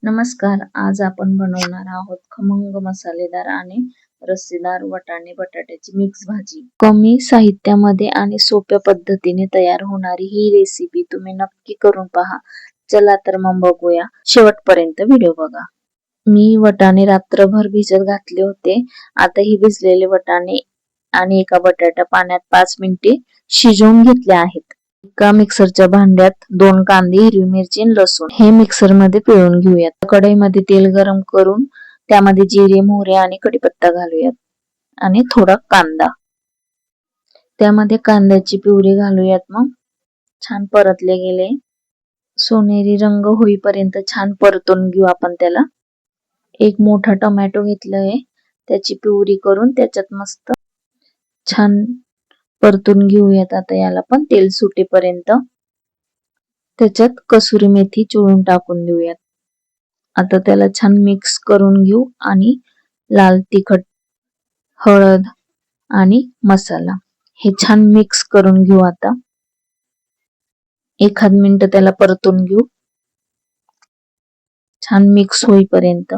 नमस्कार. आज आपण बनवणार आहोत खमंग मसालेदार आणि रस्सेदार वाटाणे बटाट्याची मिक्स भाजी. कमी साहित्यामध्ये आणि सोप्या पद्धतीने तयार होणारी ही रेसिपी तुम्ही नक्की करून पहा. चला तर मग बघूया. शेवटपर्यंत व्हिडिओ बघा. मी वाटाणे रात्रभर भिजत घातले होते. आता ही भिजलेले वाटाणे आणि एका बटाटा पाण्यात 5 मिनिटे शिजवून घेतले आहेत. एका मिक्सरच्या भांड्यात 2 कांदे, हिरवी मिरची आणि लसूण हे मिक्सर मध्ये पिळून घेऊयात. कढईमध्ये तेल गरम करून त्यामध्ये जिरे, मोहरी आणि कढीपत्ता घालूयात आणि थोडा कांदा. त्यामध्ये कांद्याची प्युरी घालूयात. मग छान परतले गेले. सोनेरी रंग होईपर्यंत छान परतून घेऊ आपण त्याला. एक मोठा टोमॅटो घेतलाय, त्याची प्युरी करून त्याच्यात मस्त छान परतून घेऊयात. आता याला पण तेल सुटेपर्यंत. त्याच्यात कसुरी मेथी चोळून टाकून देऊयात. आता त्याला छान मिक्स करून घेऊ आणि लाल तिखट, हळद आणि मसाला हे छान मिक्स करून घेऊ. आता 1 मिनिट त्याला परतून घेऊ छान मिक्स होईपर्यंत.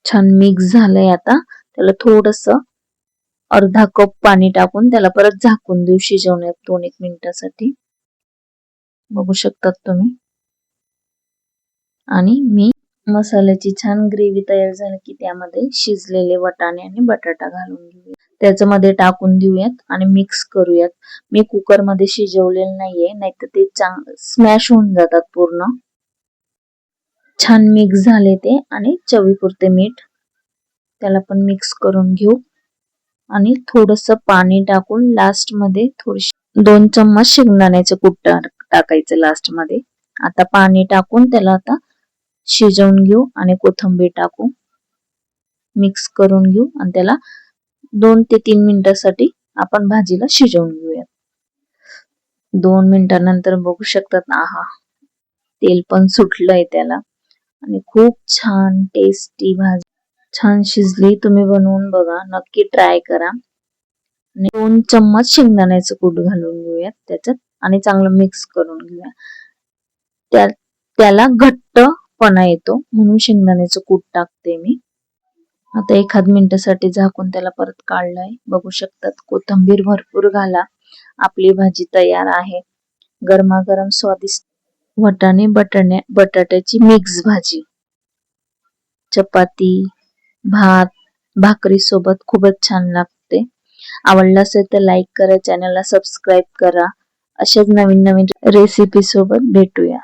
छान मिक्स झालंय. आता त्याला थोडस अर्धा कप पाणी टाकून त्याला परत झाकून देऊ शिजवण्यात 2-1 मिनिटासाठी. बघू शकतात तुम्ही. आणि मी मसाल्याची छान ग्रेव्ही तयार झाली की त्यामध्ये शिजलेले वाटाणे आणि बटाटा घालून घेऊयात. त्याच्यामध्ये टाकून देऊयात आणि मिक्स करूयात. मी कुकर मध्ये शिजवलेलं नाहीये, नाहीतर ते स्मॅश होऊन जातात पूर्ण. छान मिक्स झाले ते. आणि चवीपुरते मीठ त्याला पण मिक्स करून घेऊ आणि थोडस पाणी टाकून लास्ट मध्ये थोडीशी 2 चम्मच शेंगदाण्याचे कूट टाकायचं लास्ट मध्ये. आता पाणी टाकून त्याला आता शिजवून घेऊ आणि कोथिंबीर टाकू, मिक्स करून घेऊ आणि त्याला 2 ते 3 मिनिटासाठी आपण भाजीला शिजवून घेऊयात. 2 मिनिटानंतर बघू शकतात, आहा, तेल पण सुटलंय त्याला आणि खूप छान टेस्टी भाजी छान शिजली. तुम्ही बनवून बघा, नक्की ट्राय करा. 2 चम्मच शेंगदाण्याचं कूट घालून घेऊयात त्याच्यात आणि चांगलं मिक्स करून घेऊया. त्याला घट्टपणा येतो म्हणून शेंगदाण्याचं कूट टाकते मी. आता 1 मिनिटासाठी झाकून त्याला परत काढलंय. बघू शकतात. कोथिंबीर भरपूर घाला. आपली भाजी तयार आहे. गरमागरम स्वादिष्ट वाटाणे बटाट्याची मिक्स भाजी चपाती, भात, भाकरी सोबत खूपच छान लागते. आवडलं असेल तर लाईक करा, चॅनलला सबस्क्राईब करा. अशाच नवीन रेसिपी सोबत भेटूया.